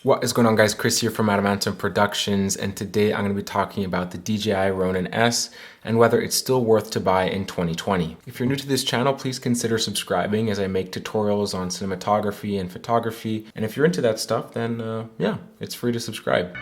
What is going on, guys? Chris here from Adamantium Productions, and today I'm going to be talking about the DJI Ronin-s and whether it's still worth to buy in 2020. If you're new to this channel, please consider subscribing as I make tutorials on cinematography and photography. And if you're into that stuff, then yeah, it's free to subscribe.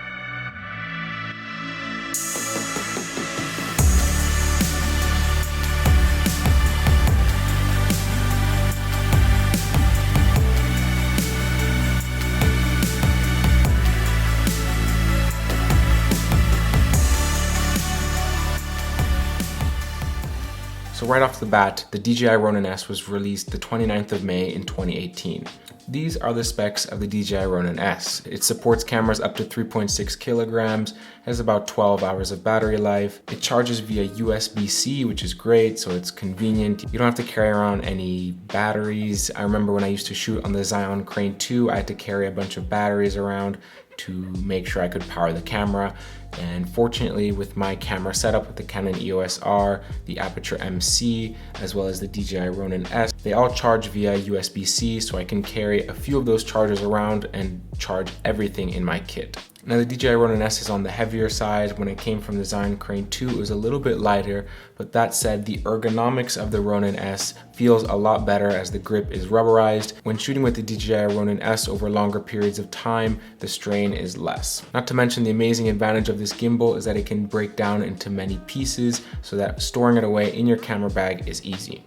So right off the bat, the DJI Ronin-s was released the 29th of May in 2018. These are the specs of the DJI Ronin-s. It supports cameras up to 3.6 kilograms, has about 12 hours of battery life. It charges via USB-C, which is great, so it's convenient. You don't have to carry around any batteries. I remember when I used to shoot on the Zion Crane 2, I had to carry a bunch of batteries around to make sure I could power the camera. And fortunately, with my camera setup with the Canon EOS R, the Aperture MC, as well as the DJI Ronin-s, they all charge via USB-C, so I can carry a few of those chargers around and charge everything in my kit. Now the DJI Ronin-s is on the heavier side. When it came from the Zion Crane 2, it was a little bit lighter, but that said, the ergonomics of the Ronin-s feels a lot better as the grip is rubberized. When shooting with the DJI Ronin-s over longer periods of time, the strain is less. Not to mention the amazing advantage of this gimbal is that it can break down into many pieces so that storing it away in your camera bag is easy.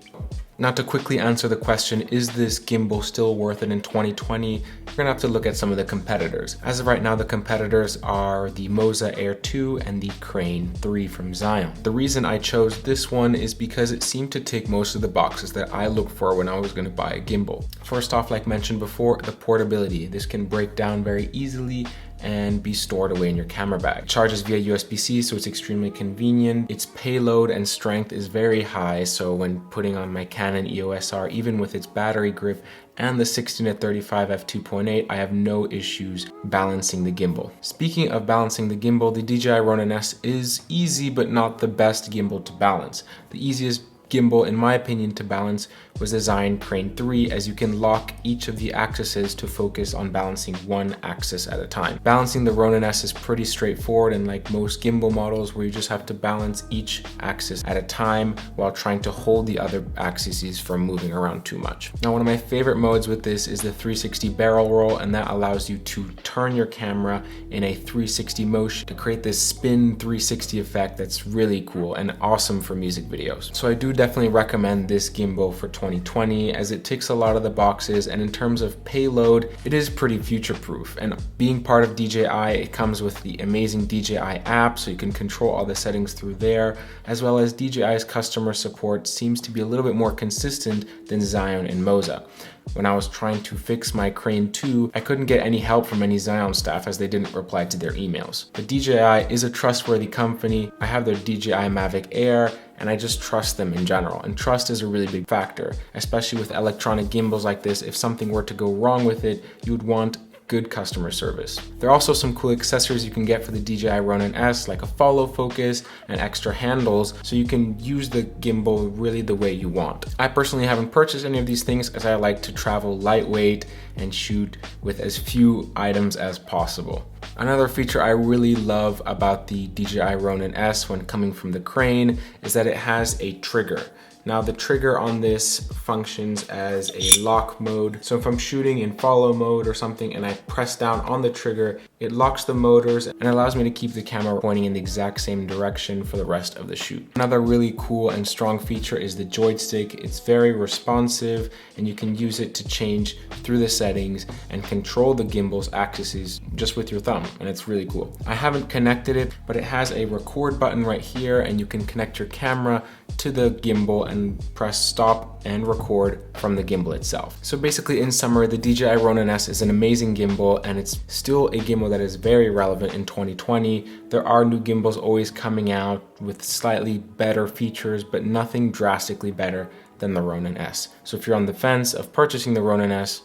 Now to quickly answer the question, is this gimbal still worth it in 2020? You're gonna have to look at some of the competitors. As of right now, the competitors are the Moza Air 2 and the Crane 3 from Zion. The reason I chose this one is because it seemed to tick most of the boxes that I look for when I was gonna buy a gimbal. First off, like mentioned before, the portability. This can break down very easily and be stored away in your camera bag. It charges via USB-C, so it's extremely convenient. Its payload and strength is very high, so when putting on my Canon EOS R, even with its battery grip and the 16-35 f2.8, I have no issues balancing the gimbal. Speaking of balancing the gimbal, the DJI Ronin-s is easy but not the best gimbal to balance. The easiest gimbal, in my opinion, to balance was the Zion Crane 3, as you can lock each of the axes to focus on balancing one axis at a time. Balancing the Ronin-s is pretty straightforward, and like most gimbal models where you just have to balance each axis at a time while trying to hold the other axes from moving around too much. Now, one of my favorite modes with this is the 360 barrel roll, and that allows you to turn your camera in a 360 motion to create this spin 360 effect that's really cool and awesome for music videos. So I do definitely recommend this gimbal for 2020 as it ticks a lot of the boxes, and in terms of payload, it is pretty future-proof. And being part of DJI, it comes with the amazing DJI app, so you can control all the settings through there, as well as DJI's customer support seems to be a little bit more consistent than Zion and Moza. When I was trying to fix my Crane 2, I couldn't get any help from any Zion staff as they didn't reply to their emails. But DJI is a trustworthy company. I have their DJI Mavic Air, and I just trust them in general. And trust is a really big factor, especially with electronic gimbals like this. If something were to go wrong with it, you would want good customer service. There are also some cool accessories you can get for the DJI Ronin-s, like a follow focus and extra handles, so you can use the gimbal really the way you want. I personally haven't purchased any of these things as I like to travel lightweight and shoot with as few items as possible. Another feature I really love about the DJI Ronin-s when coming from the Crane is that it has a trigger. Now the trigger on this functions as a lock mode. So if I'm shooting in follow mode or something and I press down on the trigger, it locks the motors and allows me to keep the camera pointing in the exact same direction for the rest of the shoot. Another really cool and strong feature is the joystick. It's very responsive and you can use it to change through the settings and control the gimbal's axes just with your thumb, and it's really cool. I haven't connected it, but it has a record button right here, and you can connect your camera to the gimbal and press stop and record from the gimbal itself. So basically, in summary, the DJI Ronin-s is an amazing gimbal, and it's still a gimbal that is very relevant in 2020. There are new gimbals always coming out with slightly better features, but nothing drastically better than the Ronin-s. So if you're on the fence of purchasing the Ronin-s,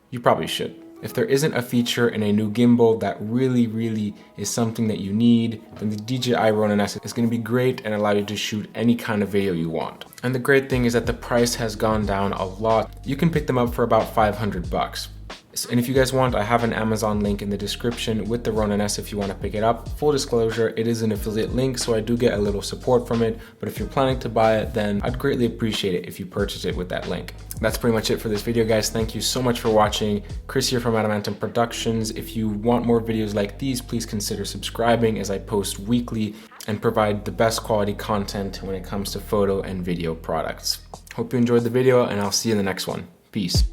you probably should. If there isn't a feature in a new gimbal that really is something that you need, then the DJI Ronin-s is going to be great and allow you to shoot any kind of video you want. And the great thing is that the price has gone down a lot. You can pick them up for about $500. And if you guys want, I have an Amazon link in the description with the Ronin-s if you want to pick it up. Full disclosure, it is an affiliate link, so I do get a little support from it, but if you're planning to buy it, then I'd greatly appreciate it if you purchase it with that link. That's pretty much it for this video, guys. Thank you so much for watching. Chris here from Adamantium Productions. If you want more videos like these, please consider subscribing, as I post weekly and provide the best quality content when it comes to photo and video products. Hope you enjoyed the video, and I'll see you in the next one. Peace.